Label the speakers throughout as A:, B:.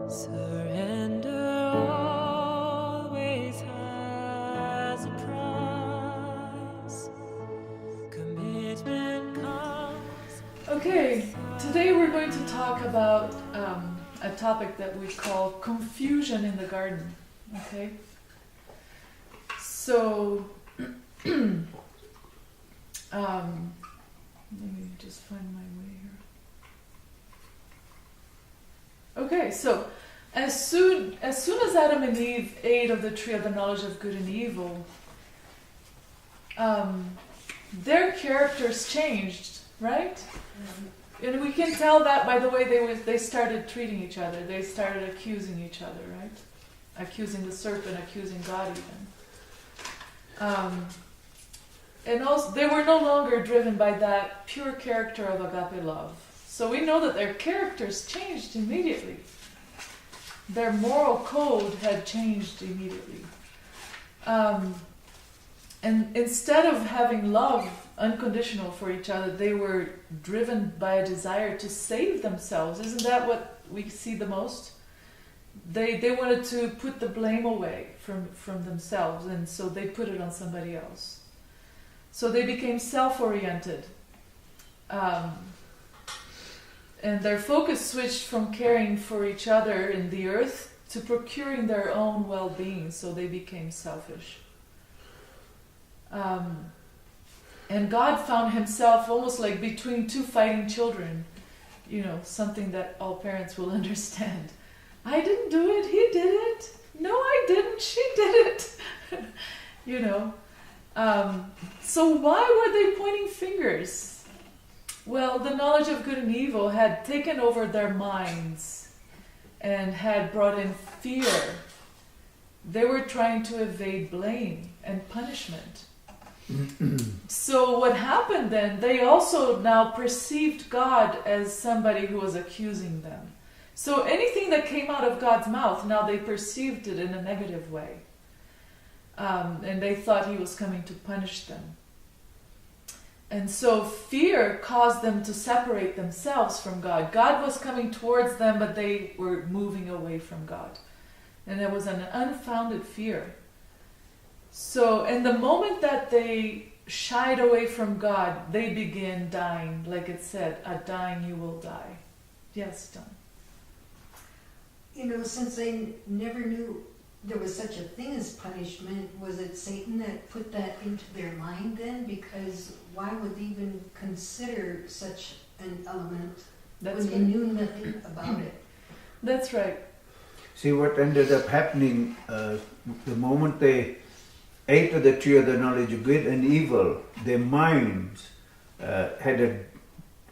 A: Surrender always has a price. Commitment comes.
B: Okay, today we're going to talk about a topic that we call confusion in the garden. Okay? So, let me just find my way here. Okay, so as soon as Adam and Eve ate of the tree of the knowledge of good and evil, their characters changed, right? And we can tell that by the way they started treating each other. They started accusing each other, right? Accusing the serpent, accusing God even. And also, they were no longer driven by that pure character of agape love. So we know that their characters changed immediately. Their moral code had changed immediately. And instead of having love unconditional for each other, they were driven by a desire to save themselves. Isn't that what we see the most? They wanted to put the blame away from themselves, and so they put it on somebody else. So they became self-oriented. And their focus switched from caring for each other in the earth to procuring their own well-being, so they became selfish. And God found himself almost like between two fighting children, something that all parents will understand. I didn't do it, he did it. No, I didn't, she did it. So why were they pointing fingers? Well, the knowledge of good and evil had taken over their minds and had brought in fear. They were trying to evade blame and punishment. So what happened then, they also now perceived God as somebody who was accusing them. So anything that came out of God's mouth, now they perceived it in a negative way. And they thought he was coming to punish them. And so fear caused them to separate themselves from God. God was coming towards them, but they were moving away from God. And there was an unfounded fear. So, in the moment that they shied away from God, they began dying. Like it said, "A dying you will die." Yes, Don.
C: Since they never knew there was such a thing as punishment, was it Satan that put that into their mind then? Because why would they even consider such an element when they knew nothing about it?
B: That's right.
D: See, what ended up happening, the moment they ate of the tree of the knowledge of good and evil, their minds had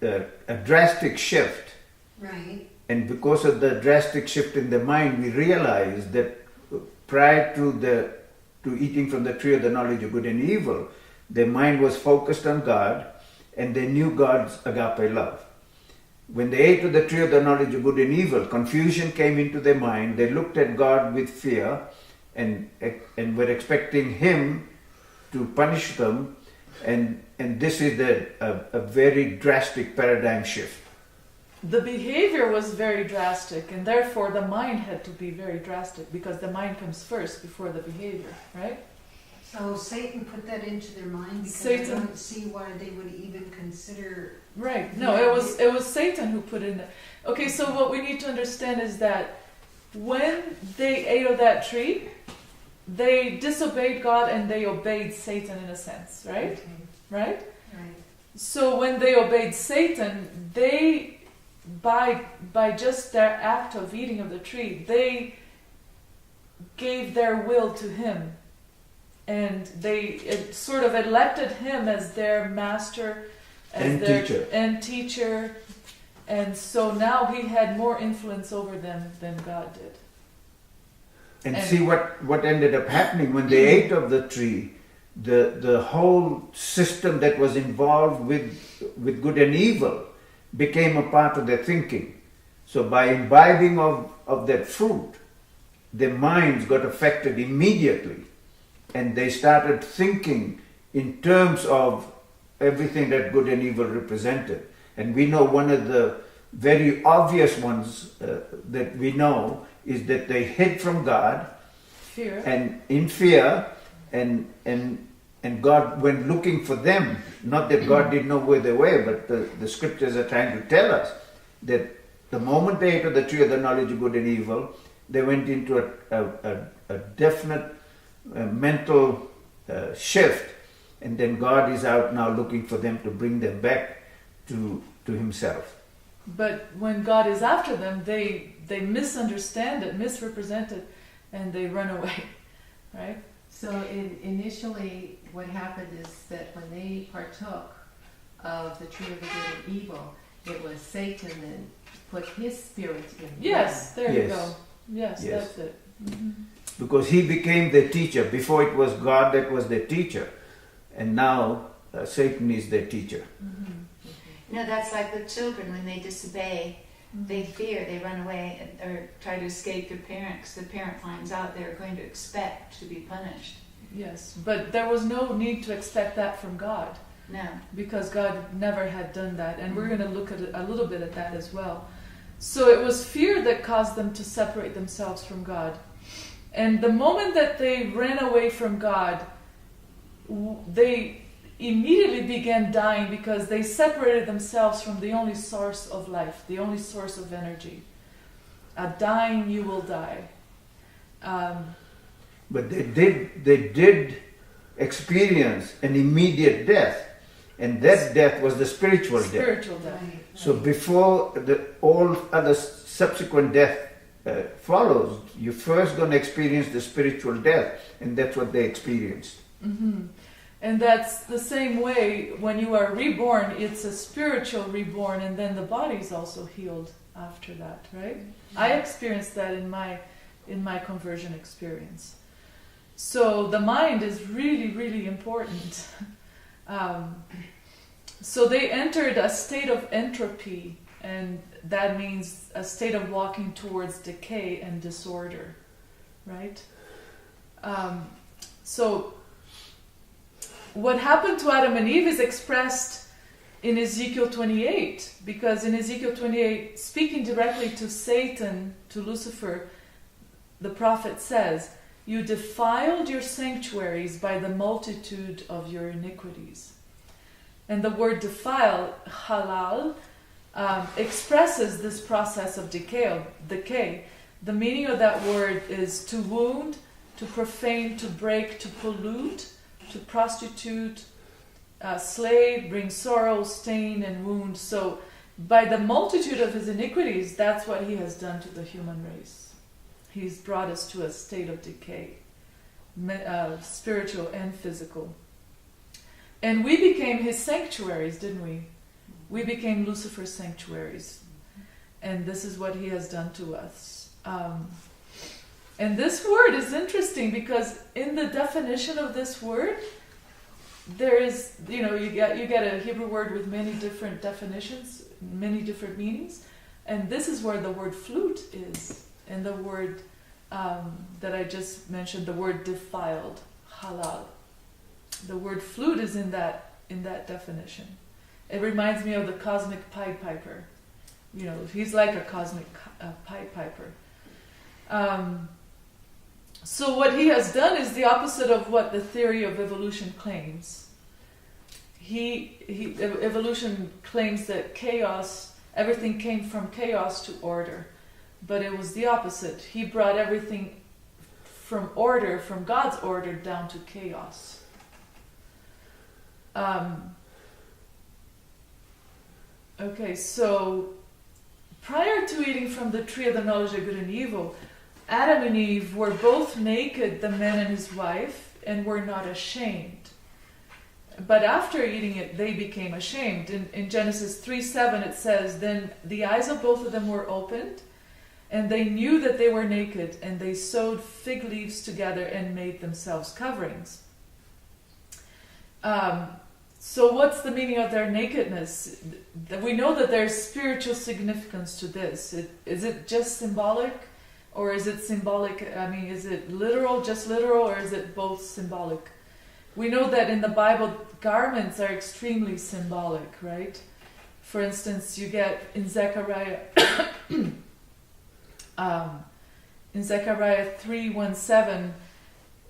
D: a drastic shift.
C: Right.
D: And because of the drastic shift in the mind, we realized that prior to eating from the tree of the knowledge of good and evil, their mind was focused on God, and they knew God's agape love. When they ate of the tree of the knowledge of good and evil, confusion came into their mind. They looked at God with fear and were expecting him to punish them, and this is a very drastic paradigm shift.
B: The behavior was very drastic, and therefore the mind had to be very drastic, because the mind comes first before the behavior, right?
C: So Satan put that into their mind because I don't see why they would even consider.
B: Right. No, it was Satan who put in it. Okay, so what we need to understand is that when they ate of that tree, they disobeyed God and they obeyed Satan in a sense, right?
C: Okay.
B: Right?
C: Right.
B: So when they obeyed Satan, they by just their act of eating of the tree, they gave their will to him, and they sort of elected him as their master, as their teacher, and so now he had more influence over them than God did.
D: And see what ended up happening when they ate of the tree. The whole system that was involved with good and evil became a part of their thinking. So by imbibing of that fruit, their minds got affected immediately, and they started thinking in terms of everything that good and evil represented. And we know one of the very obvious ones that we know is that they hid from God,
B: Fear.
D: and in fear, and God went looking for them. Not that God didn't know where they were, but the scriptures are trying to tell us that the moment they ate of the tree of the knowledge of good and evil, they went into a definite mental shift, and then God is out now looking for them to bring them back to Himself.
B: But when God is after them, they misunderstand it, misrepresent it, and they run away, right?
E: So initially what happened is that when they partook of the tree of the good and evil, it was Satan that put his spirit in
B: Yes, there you
D: Yes.
B: go. Yes,
D: Yes.
B: that's it. Mhm.
D: Because he became their teacher. Before it was God that was their teacher, and now Satan is their teacher.
F: That's like with children when they disobey. They fear, they run away or try to escape their parent because the parent finds out they're going to expect to be punished.
B: Yes, but there was no need to expect that from God,
F: No.
B: because God never had done that, and we're going to look at a little bit at that as well. So it was fear that caused them to separate themselves from God. And the moment that they ran away from God, they immediately began dying because they separated themselves from the only source of life, the only source of energy. Dying, you will die.
D: But they did experience an immediate death, and that death was the spiritual death.
B: Spiritual death.
C: Right,
D: So
C: right.
D: before all other subsequent death follows, you're first going to experience the spiritual death, and that's what they experienced.
B: Mm-hmm. And that's the same way when you are reborn, it's a spiritual reborn, and then the body's also healed after that, right? I experienced that in my conversion experience. So the mind is really, really important. So they entered a state of entropy, and that means a state of walking towards decay and disorder, right? So what happened to Adam and Eve is expressed in Ezekiel 28, because in Ezekiel 28, speaking directly to Satan, to Lucifer, the prophet says, "You defiled your sanctuaries by the multitude of your iniquities." And the word defile, halal, expresses this process of decay. The meaning of that word is to wound, to profane, to break, to pollute, to prostitute, slay, bring sorrow, stain, and wound. So by the multitude of his iniquities, that's what he has done to the human race. He's brought us to a state of decay, spiritual and physical. And we became his sanctuaries, didn't we? We became Lucifer's sanctuaries. And this is what he has done to us. And this word is interesting because in the definition of this word, there is, you get a Hebrew word with many different definitions, many different meanings. And this is where the word flute is. And the word that I just mentioned, the word defiled, halal. The word flute is in that definition. It reminds me of the cosmic Pied Piper. He's like a cosmic Pied Piper. So what he has done is the opposite of what the theory of evolution claims. Evolution claims that everything came from chaos to order. But it was the opposite. He brought everything from order, from God's order, down to chaos. Okay, so prior to eating from the tree of the knowledge of good and evil, Adam and Eve were both naked, the man and his wife, and were not ashamed. But after eating it, they became ashamed. In Genesis 3:7 it says, "Then the eyes of both of them were opened, and they knew that they were naked, and they sewed fig leaves together and made themselves coverings." So what's the meaning of their nakedness? We know that there's spiritual significance to this. Is it just symbolic? Or is it symbolic? Is it literal, just literal, or is it both symbolic? We know that in the Bible, garments are extremely symbolic, right? For instance, you get in Zechariah in Zechariah 3:1-7,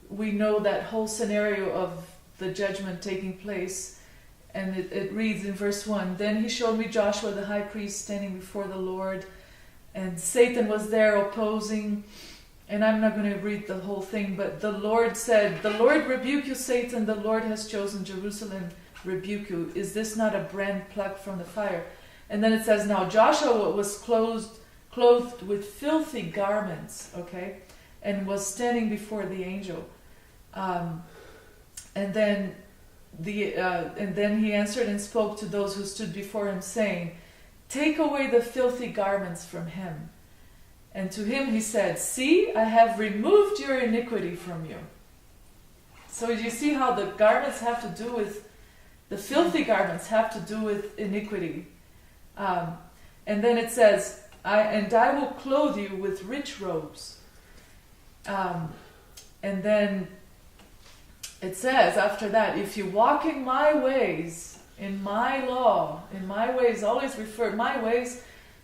B: we know that whole scenario of the judgment taking place, and it reads in verse 1, "Then he showed me Joshua the high priest standing before the Lord, and Satan was there opposing." And I'm not going to read the whole thing, but the Lord said, "The Lord rebuke you, Satan, the Lord has chosen Jerusalem, rebuke you. Is this not a brand plucked from the fire?" And then it says, "Now Joshua was clothed with filthy garments," okay, "and was standing before the angel." And then he answered and spoke to those who stood before him, saying, "Take away the filthy garments from him." And to him he said, "See, I have removed your iniquity from you." So you see how the garments have to do with, the filthy garments have to do with iniquity. And then it says, I will clothe you with rich robes. And then it says after that, "If you walk in my ways, in my law," in my ways my ways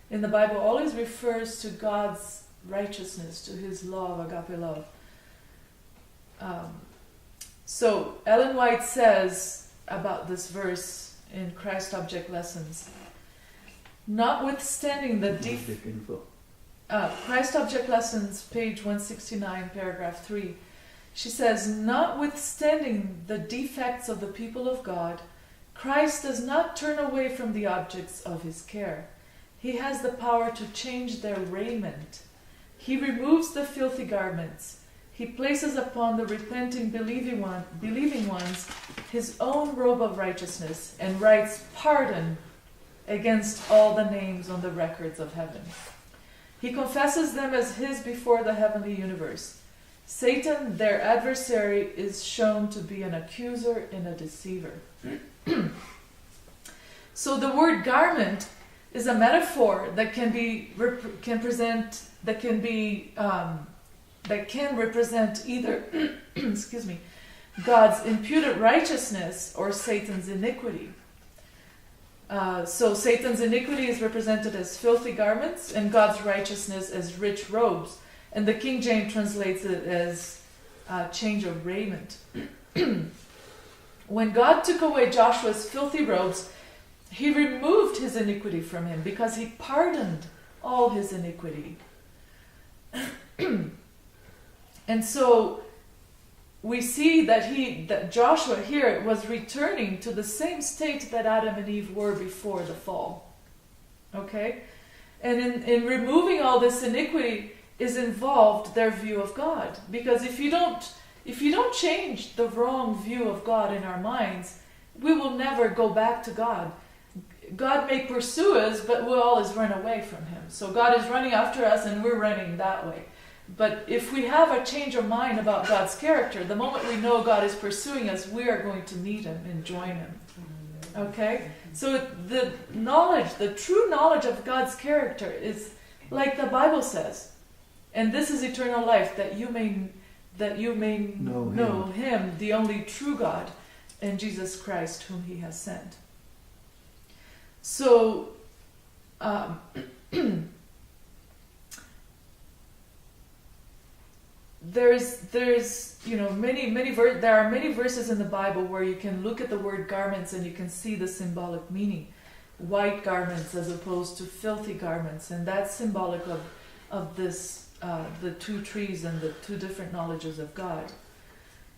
B: in the Bible always refers to God's righteousness, to his law of agape love. So Ellen White says about this verse in Christ Object Lessons, notwithstanding the Christ Object Lessons, page 169, paragraph 3, she says, "Notwithstanding the defects of the people of God, Christ does not turn away from the objects of his care. He has the power to change their raiment. He removes the filthy garments. He places upon the repenting, believing ones his own robe of righteousness, and writes pardon against all the names on the records of heaven. He confesses them as his before the heavenly universe. Satan, their adversary, is shown to be an accuser and a deceiver." So the word garment is a metaphor that can represent either excuse me, God's imputed righteousness or Satan's iniquity. So Satan's iniquity is represented as filthy garments, and God's righteousness as rich robes. And the King James translates it as change of raiment. When God took away Joshua's filthy robes, he removed his iniquity from him because he pardoned all his iniquity. And so we see that Joshua here was returning to the same state that Adam and Eve were before the fall. Okay? And in removing all this iniquity is involved their view of God. Because if you don't change the wrong view of God in our minds, we will never go back to God. God may pursue us, but we'll always run away from him. So God is running after us and we're running that way. But if we have a change of mind about God's character, the moment we know God is pursuing us, we are going to meet him and join him. Okay? So the true knowledge of God's character is like the Bible says. And this is eternal life, that you may know him, the only true God, and Jesus Christ, whom he has sent. So, there's there are many verses in the Bible where you can look at the word garments and you can see the symbolic meaning. White garments as opposed to filthy garments, and that's symbolic of this. The two trees and the two different knowledges of God.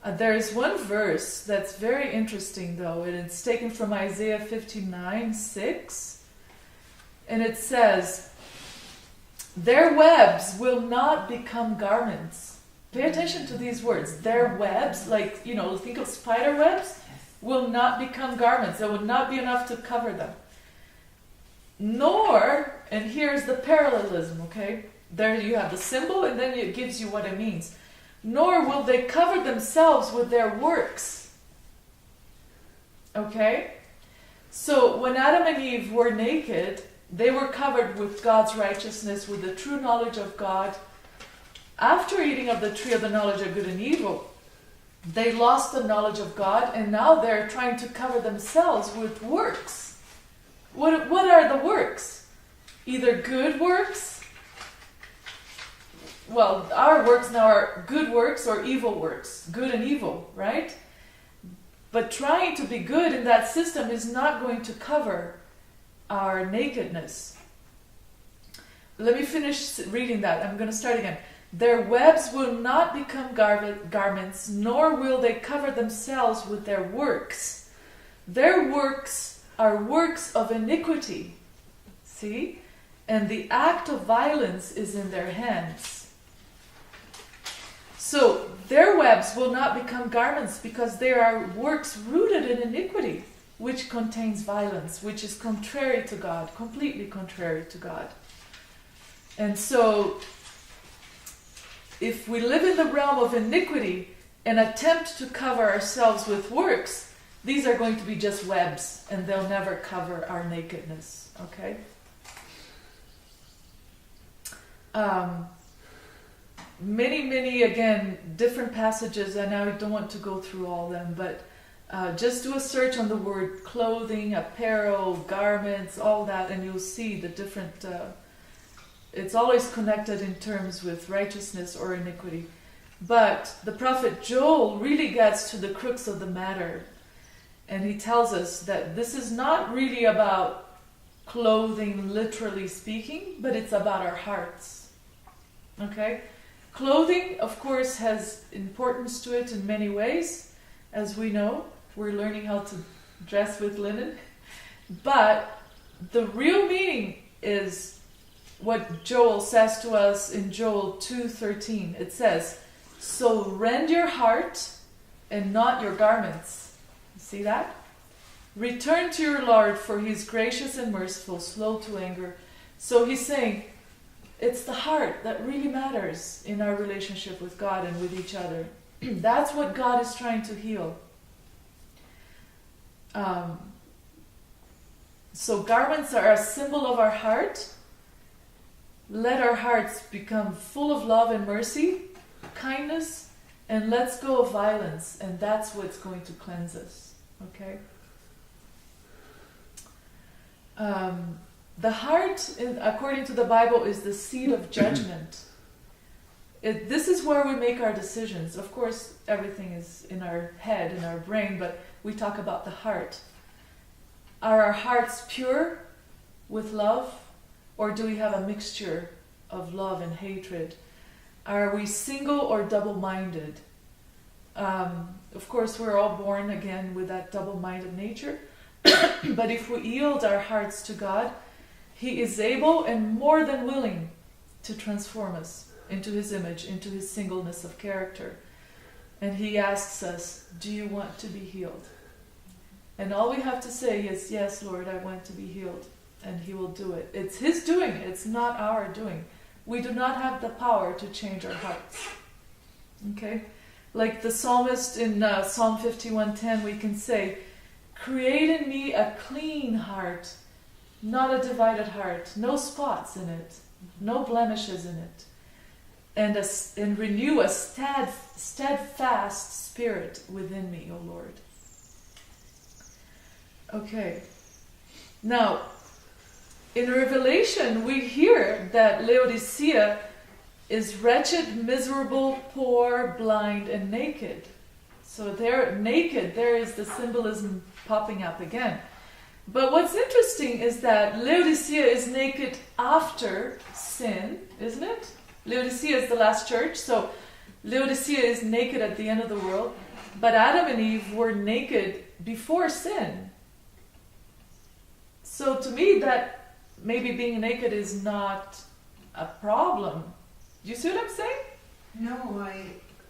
B: There is one verse that's very interesting though, and it's taken from Isaiah 59:6, and it says, "Their webs will not become garments." Pay attention to these words. Their webs, like, think of spider webs, will not become garments. There would not be enough to cover them. Nor, and here's the parallelism, okay? There you have the symbol, and then it gives you what it means. "Nor will they cover themselves with their works." Okay? So when Adam and Eve were naked, they were covered with God's righteousness, with the true knowledge of God. After eating of the tree of the knowledge of good and evil, they lost the knowledge of God, and now they're trying to cover themselves with works. What are the works? Either good works. Well, our works now are good works or evil works. Good and evil, right? But trying to be good in that system is not going to cover our nakedness. Let me finish reading that. I'm going to start again. Their webs will not become garments, nor will they cover themselves with their works. Their works are works of iniquity. See? And the act of violence is in their hands. So, their webs will not become garments because they are works rooted in iniquity, which contains violence, which is contrary to God, completely contrary to God. And so, if we live in the realm of iniquity and attempt to cover ourselves with works, these are going to be just webs, and they'll never cover our nakedness. Okay? Many, again, different passages, and I don't want to go through all of them, but just do a search on the word clothing, apparel, garments, all that, and you'll see the different... it's always connected in terms with righteousness or iniquity. But the prophet Joel really gets to the crux of the matter. And he tells us that this is not really about clothing, literally speaking, but it's about our hearts. Okay? Clothing, of course, has importance to it in many ways. As we know, we're learning how to dress with linen. But the real meaning is what Joel says to us in Joel 2:13. It says, "So rend your heart and not your garments." You see that? "Return to your Lord, for he is gracious and merciful, slow to anger." So he's saying, it's the heart that really matters in our relationship with God and with each other. That's what God is trying to heal. So garments are a symbol of our heart. Let our hearts become full of love and mercy, kindness, and let's go of violence, and that's what's going to cleanse us. Okay? The heart, according to the Bible, is the seat of judgment. This is where we make our decisions. Of course, everything is in our head, in our brain, but we talk about the heart. Are our hearts pure with love, or do we have a mixture of love and hatred? Are we single or double-minded? Of course, we're all born again with that double-minded nature. But if we yield our hearts to God, He is able and more than willing to transform us into His image, into His singleness of character. And He asks us, do you want to be healed? And all we have to say is, yes, Lord, I want to be healed. And He will do it. It's His doing. It's not our doing. We do not have the power to change our hearts. Okay? Like the psalmist in Psalm 51:10, we can say, create in me a clean heart, not a divided heart, no spots in it, no blemishes in it, and renew a steadfast spirit within me, O Lord. Okay. Now, in Revelation, we hear that Laodicea is wretched, miserable, poor, blind, and naked. So they're naked. There is the symbolism popping up again. But what's interesting is that Laodicea is naked after sin, isn't it? Laodicea is the last church, so Laodicea is naked at the end of the world. But Adam and Eve were naked before sin. So to me, that maybe being naked is not a problem. Do you see what I'm saying?
C: No,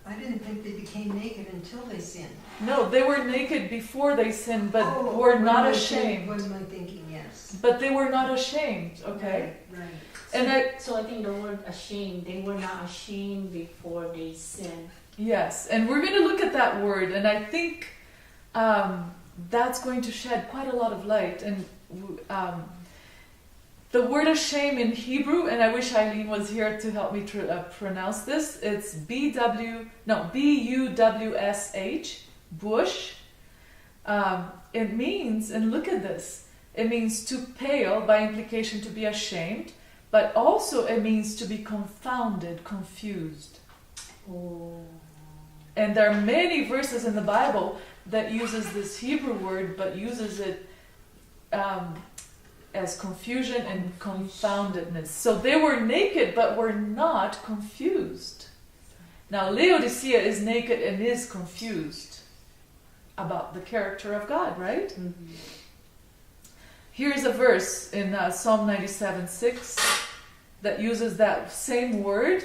C: I didn't think they became naked until they sinned.
B: No, they were naked before they sinned, but were not ashamed.
C: What am I thinking? Yes.
B: But they were not ashamed, okay?
C: Right.
G: So I think the word ashamed, they were not ashamed before they sinned.
B: Yes, and we're going to look at that word, and I think that's going to shed quite a lot of light. And the word ashamed in Hebrew, and I wish Eileen was here to help me pronounce this, it's B-U-W-S-H, bush. It means, and look at this, It means to pale, by implication to be ashamed, but also it means to be confounded, confused.
G: Oh.
B: And there are many verses in the Bible that uses this Hebrew word, but uses it as confusion and confoundedness. So they were naked, but were not confused. Now Laodicea is naked and is confused about the character of God, right?
E: Mm-hmm.
B: Here's a verse in Psalm 97:6 that uses that same word.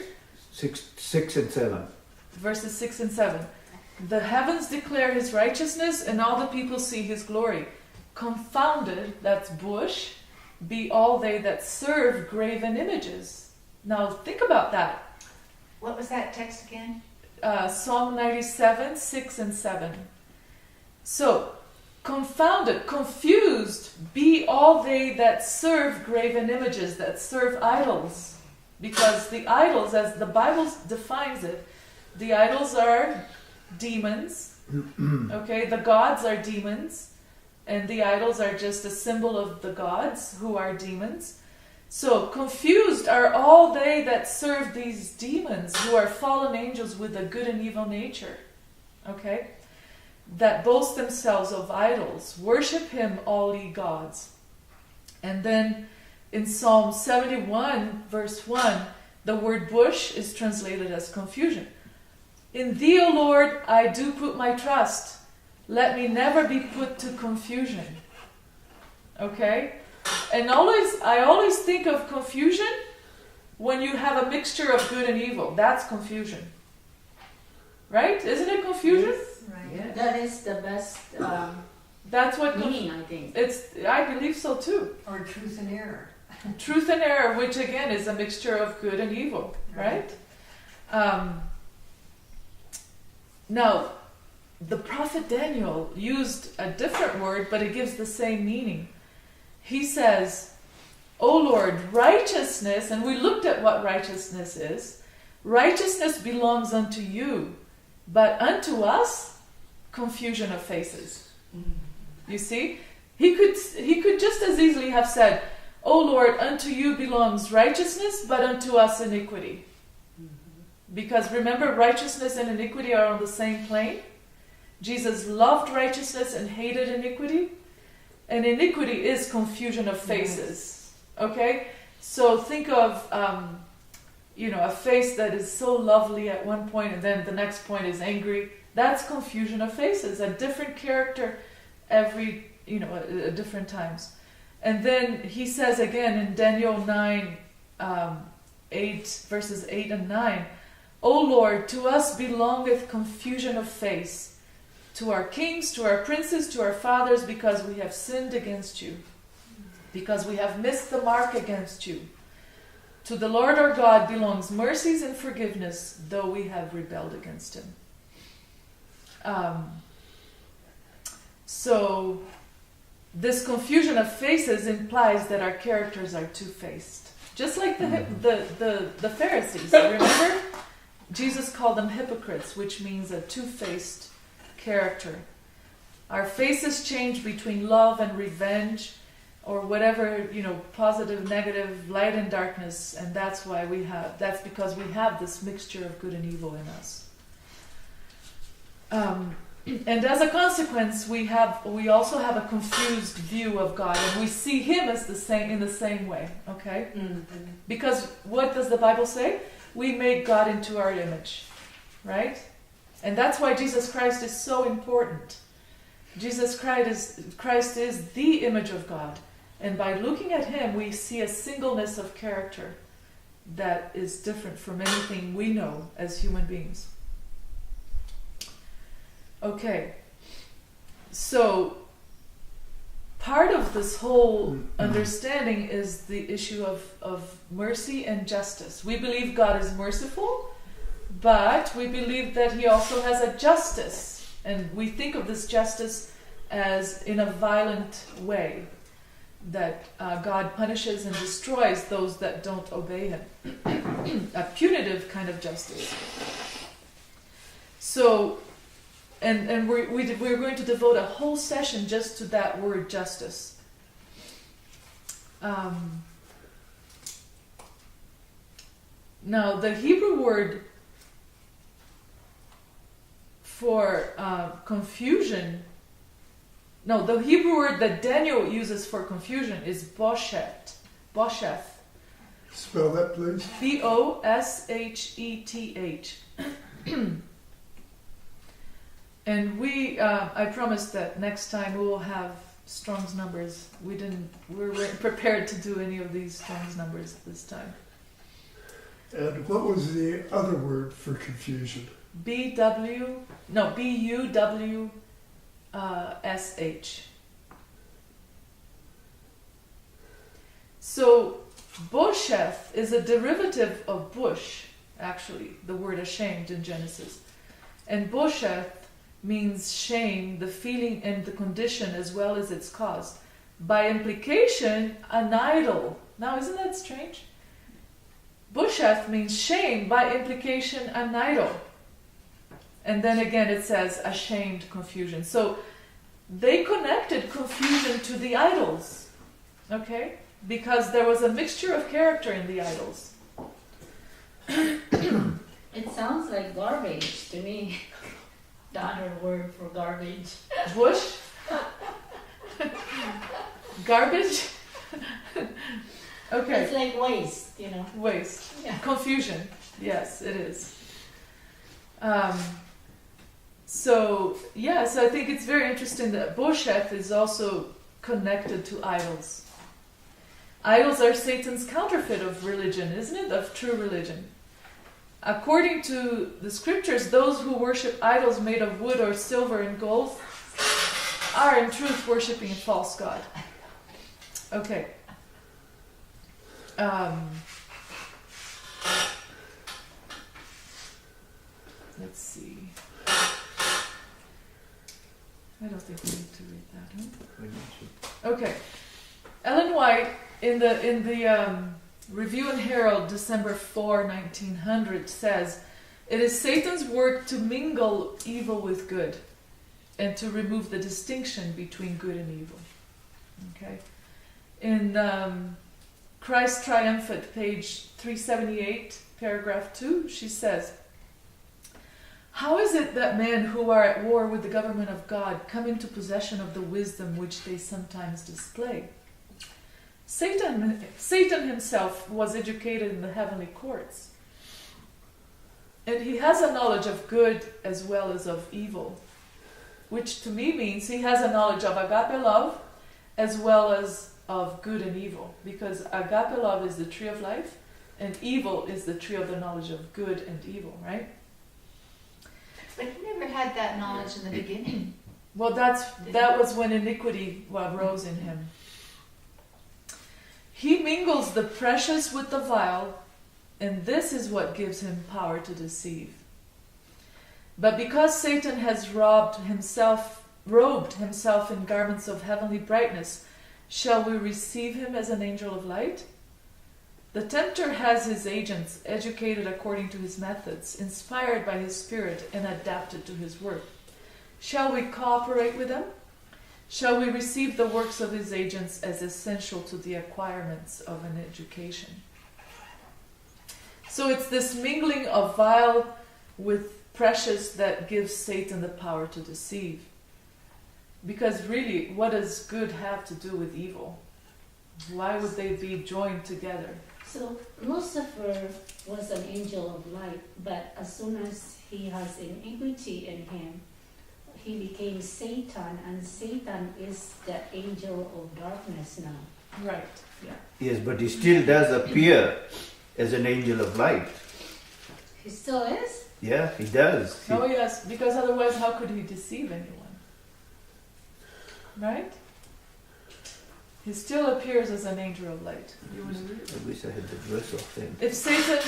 D: 6 and 7.
B: Verses 6 and 7. The heavens declare his righteousness, and all the people see his glory. Confounded, that's bush, be all they that serve graven images. Now think about that.
F: What was that text again?
B: Psalm 97, 6 and 7. So, confounded, confused, be all they that serve graven images, that serve idols. Because the idols, as the Bible defines it, the idols are demons. Okay, the gods are demons. And the idols are just a symbol of the gods who are demons. So, confused are all they that serve these demons, who are fallen angels with a good and evil nature. Okay? That boast themselves of idols. Worship him, all ye gods. And then in Psalm 71, verse 1, the word bush is translated as confusion. In thee, O Lord, I do put my trust. Let me never be put to confusion. Okay? And I always think of confusion when you have a mixture of good and evil. That's confusion. Right? Isn't it confusion?
C: Right.
E: Yeah.
G: That is the best
B: That's what
G: meaning, I think.
B: I believe so too.
C: Or truth and error.
B: Truth and error, which again is a mixture of good and evil, right? Now, the prophet Daniel used a different word, but it gives the same meaning. He says, O Lord, righteousness, and we looked at what righteousness is. Righteousness belongs unto you, but unto us, confusion of faces. You see? He could just as easily have said, O Lord, unto you belongs righteousness, but unto us iniquity. Because remember, righteousness and iniquity are on the same plane. Jesus loved righteousness and hated iniquity. And iniquity is confusion of faces. Okay? So think of, a face that is so lovely at one point and then the next point is angry. That's confusion of faces. A different character at different times. And then he says again in Daniel 9, 8, verses 8 and 9, O Lord, to us belongeth confusion of face, to our kings, to our princes, to our fathers, because we have sinned against you, because we have missed the mark against you. To the Lord our God belongs mercies and forgiveness, though we have rebelled against him. So this confusion of faces implies that our characters are two-faced. Just like the Pharisees. Remember? Jesus called them hypocrites, which means a two-faced character. Our faces change between love and revenge, or whatever, positive, negative, light and darkness, and that's because we have this mixture of good and evil in us. And as a consequence, we also have a confused view of God, and we see him as in the same way, okay? Mm-hmm. Because what does the Bible say? We make God into our image, right? And that's why Jesus Christ is so important. Jesus Christ is the image of God. And by looking at him, we see a singleness of character that is different from anything we know as human beings. Okay, so part of this whole understanding is the issue of mercy and justice. We believe God is merciful, but we believe that he also has a justice. And we think of this justice as in a violent way, that God punishes and destroys those that don't obey him. A punitive kind of justice. So, and we're going to devote a whole session just to that word justice. Now, the Hebrew word for confusion, no, the Hebrew word that Daniel uses for confusion is bosheth. Bosheth.
H: Spell that, please.
B: Bosheth. And I promised that next time we will have Strong's numbers. We weren't prepared to do any of these Strong's numbers this time.
H: And what was the other word for confusion?
B: B-U-W-S-H. So, bosheth is a derivative of bush, actually, the word ashamed in Genesis. And bosheth means shame, the feeling and the condition as well as its cause. By implication, an idol. Now, isn't that strange? Bosheth means shame, by implication, an idol. And then again it says ashamed, confusion. So they connected confusion to the idols, okay? Because there was a mixture of character in the idols.
G: It sounds like garbage to me. The other word for garbage.
B: Bush? Garbage? Okay.
G: It's like waste,
B: Waste.
G: Yeah.
B: Confusion. Yes, it is. So I think it's very interesting that Bosheth is also connected to idols. Idols are Satan's counterfeit of religion, isn't it? Of true religion. According to the scriptures, those who worship idols made of wood or silver and gold are in truth worshipping a false god. Okay. Let's see. I don't think we need to read that, huh? Okay. Ellen White in the Review and Herald, December 4, 1900, says, "It is Satan's work to mingle evil with good and to remove the distinction between good and evil." Okay. In Christ Triumphant, page 378, paragraph 2, she says, "How is it that men who are at war with the government of God come into possession of the wisdom which they sometimes display? Satan himself was educated in the heavenly courts, and he has a knowledge of good as well as of evil, which to me means he has a knowledge of agape love as well as of good and evil, because agape love is the tree of life, and evil is the tree of the knowledge of good and evil, right?
F: But he never had that knowledge in the beginning.
B: Well, that was when iniquity rose in him. He mingles the precious with the vile, and this is what gives him power to deceive. But because Satan has robed himself in garments of heavenly brightness, shall we receive him as an angel of light? The tempter has his agents educated according to his methods, inspired by his spirit and adapted to his work. Shall we cooperate with him? Shall we receive the works of his agents as essential to the acquirements of an education? So it's this mingling of vile with precious that gives Satan the power to deceive. Because really, what does good have to do with evil? Why would they be joined together?
G: So Lucifer was an angel of light, but as soon as he has iniquity in him, he became Satan, and Satan is the angel of darkness now.
B: Right, yeah.
D: Yes, but he still does appear as an angel of light.
G: He still is?
D: Yeah, he does.
B: Oh yes, because otherwise how could he deceive anyone? Right? He still appears as an angel of light. You want to read it?
D: I wish I had the verse off then.
B: If Satan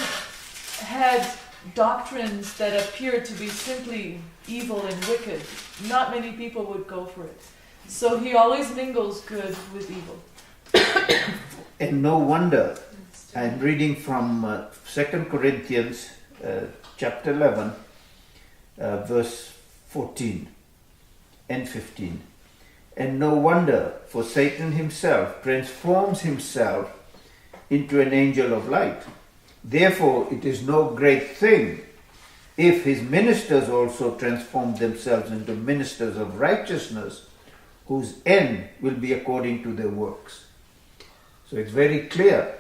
B: had doctrines that appeared to be simply evil and wicked, not many people would go for it. So he always mingles good with evil.
D: And no wonder, I'm reading from 2 Corinthians chapter 11, verse 14 and 15. And no wonder, for Satan himself transforms himself into an angel of light. Therefore, it is no great thing if his ministers also transform themselves into ministers of righteousness, whose end will be according to their works. So it's very clear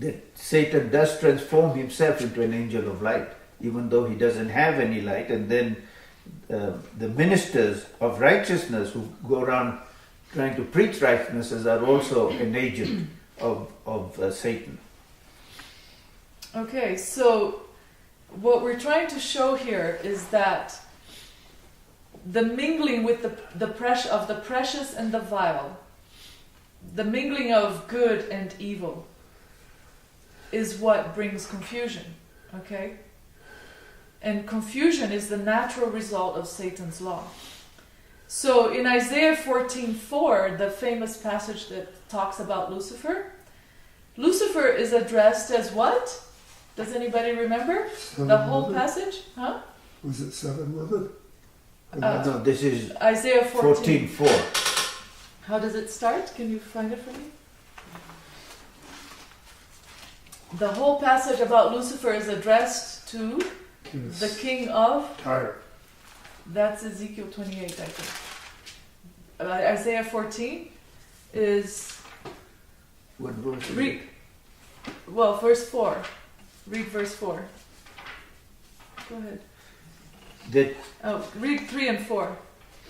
D: that Satan does transform himself into an angel of light, even though he doesn't have any light. And then the ministers of righteousness who go around trying to preach righteousness are also an agent of Satan.
B: Okay, so what we're trying to show here is that the mingling with the precious and the vile, the mingling of good and evil, is what brings confusion. Okay? And confusion is the natural result of Satan's law. So in Isaiah 14:4, the famous passage that talks about Lucifer, Lucifer is addressed as what? Does anybody remember? The whole passage? Huh?
H: Was it 7 with it?
D: No, this is
B: Isaiah 14.
D: 14:4.
B: How does it start? Can you find it for me? The whole passage about Lucifer is addressed to the king of...
H: Tyre.
B: That's Ezekiel 28, I think. Isaiah 14 is...
D: What verse?
B: Read, well, verse 4. Read verse 4. Go ahead.
D: That
B: Read 3 and 4.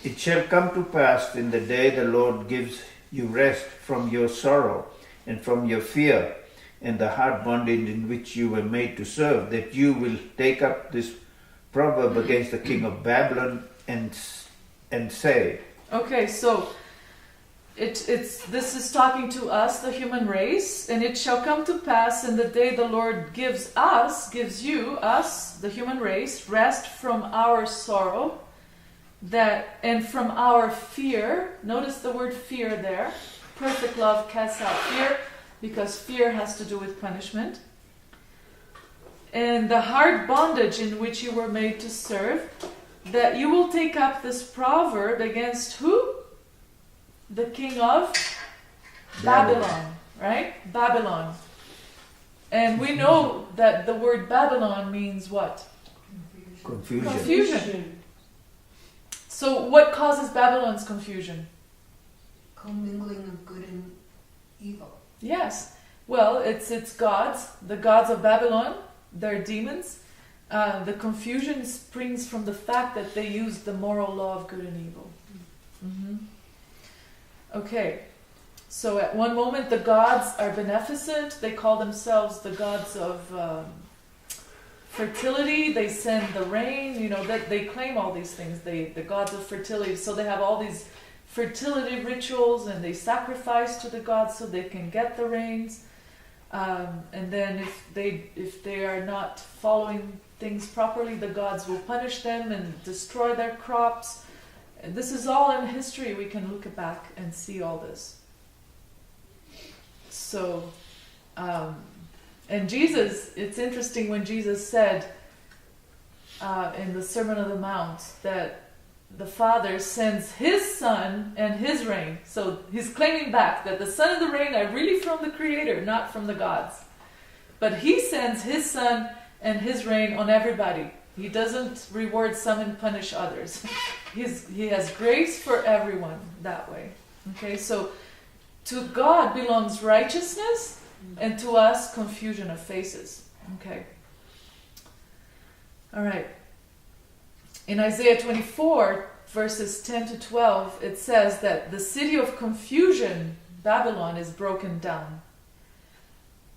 D: it shall come to pass in the day the Lord gives you rest from your sorrow and from your fear and the hard bondage in which you were made to serve, that you will take up this proverb against the king of Babylon and say.
B: Okay, so this is talking to us, the human race, and it shall come to pass in the day the Lord gives you, the human race, rest from our sorrow, and from our fear. Notice the word fear there. Perfect love casts out fear, because fear has to do with punishment. And the hard bondage in which you were made to serve, that you will take up this proverb against who? The king of Babylon, right? Babylon. And we know that the word Babylon means what? Confusion. So what causes Babylon's confusion?
C: Commingling of good and evil.
B: Yes. Well, it's gods, the gods of Babylon, they're demons. The confusion springs from the fact that they use the moral law of good and evil. Mm-hmm. Okay. So at one moment the gods are beneficent. They call themselves the gods of fertility. They send the rain. That they claim all these things. The gods of fertility. So they have all these fertility rituals, and they sacrifice to the gods so they can get the rains. And then if they are not following things properly, the gods will punish them and destroy their crops. And this is all in history. We can look back and see all this. So, and Jesus, it's interesting when Jesus said in the Sermon on the Mount that the Father sends His Son and His rain. So He's claiming back that the Son and the rain are really from the Creator, not from the gods. But He sends His Son and His rain on everybody. He doesn't reward some and punish others. He has grace for everyone that way. Okay, so to God belongs righteousness, and to us confusion of faces. Okay. All right. In Isaiah 24, verses 10 to 12, it says that the city of confusion, Babylon, is broken down.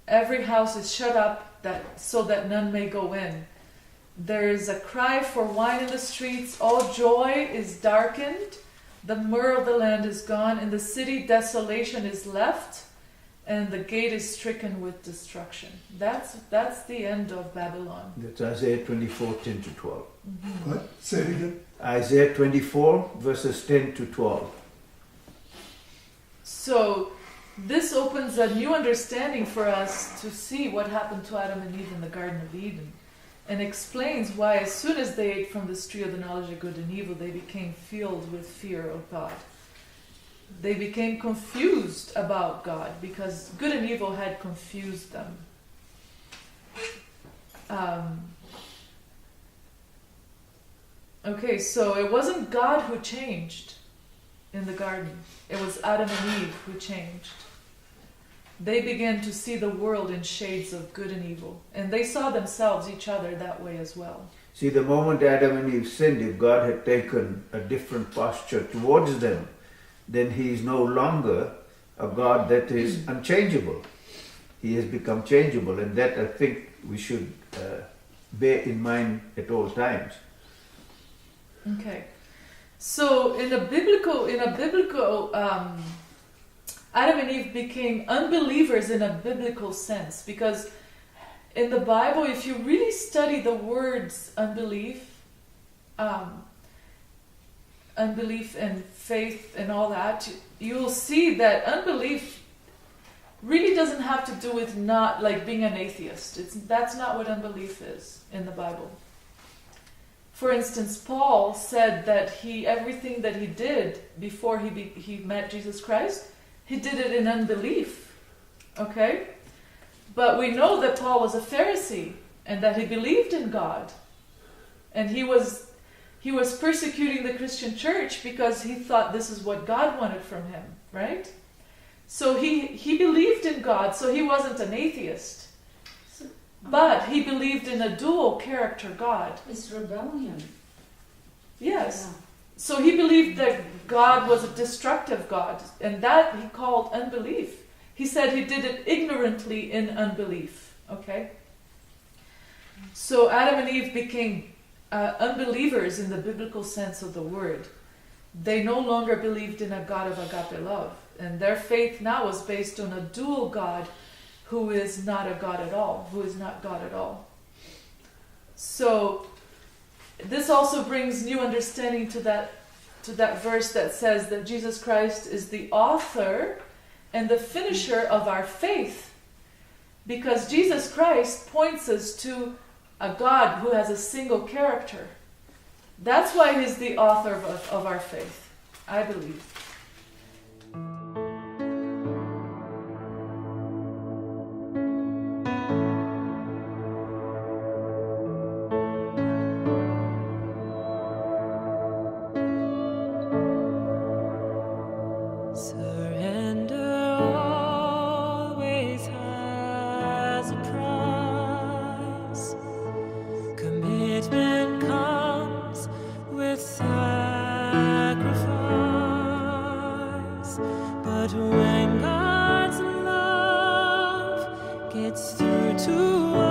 B: Every house is shut up so that none may go in. There is a cry for wine in the streets. All joy is darkened. The myrrh of the land is gone. In the city desolation is left, and the gate is stricken with destruction. That's the end of Babylon.
D: That's Isaiah 24, 10 to 12.
B: Mm-hmm.
H: What? Say it again.
D: Isaiah 24, verses 10 to 12.
B: So this opens a new understanding for us to see what happened to Adam and Eve in the Garden of Eden, and explains why as soon as they ate from this tree of the knowledge of good and evil, they became filled with fear of God. They became confused about God because good and evil had confused them. Okay, so it wasn't God who changed in the garden. It was Adam and Eve who changed. They began to see the world in shades of good and evil. And they saw themselves, each other, that way as well.
D: See, the moment Adam and Eve sinned, if God had taken a different posture towards them, then He is no longer a God that is unchangeable. He has become changeable, and that I think we should bear in mind at all times.
B: Okay, so in a biblical, Adam and Eve became unbelievers in a biblical sense, because in the Bible, if you really study the words unbelief and faith and all that, you'll see that unbelief really doesn't have to do with not like being an atheist. That's not what unbelief is in the Bible. For instance, Paul said that everything that he did before he met Jesus Christ, he did it in unbelief. Okay? But we know that Paul was a Pharisee and that he believed in God. And he was persecuting the Christian church because he thought this is what God wanted from him, right? So he believed in God, so he wasn't an atheist. But he believed in a dual character God.
G: It's rebellion.
B: Yes.
G: Yeah.
B: So he believed that God was a destructive God, and that he called unbelief. He said he did it ignorantly in unbelief. Okay? So Adam and Eve became unbelievers in the biblical sense of the word. They no longer believed in a God of agape love. And their faith now was based on a dual God who is not a God at all, who is not God at all. So this also brings new understanding to that verse that says that Jesus Christ is the author and the finisher of our faith. Because Jesus Christ points us to a God who has a single character. That's why He's the author of our faith, I believe.
A: Surrender always has a price. Commitment comes with sacrifice. But when God's love gets through to us,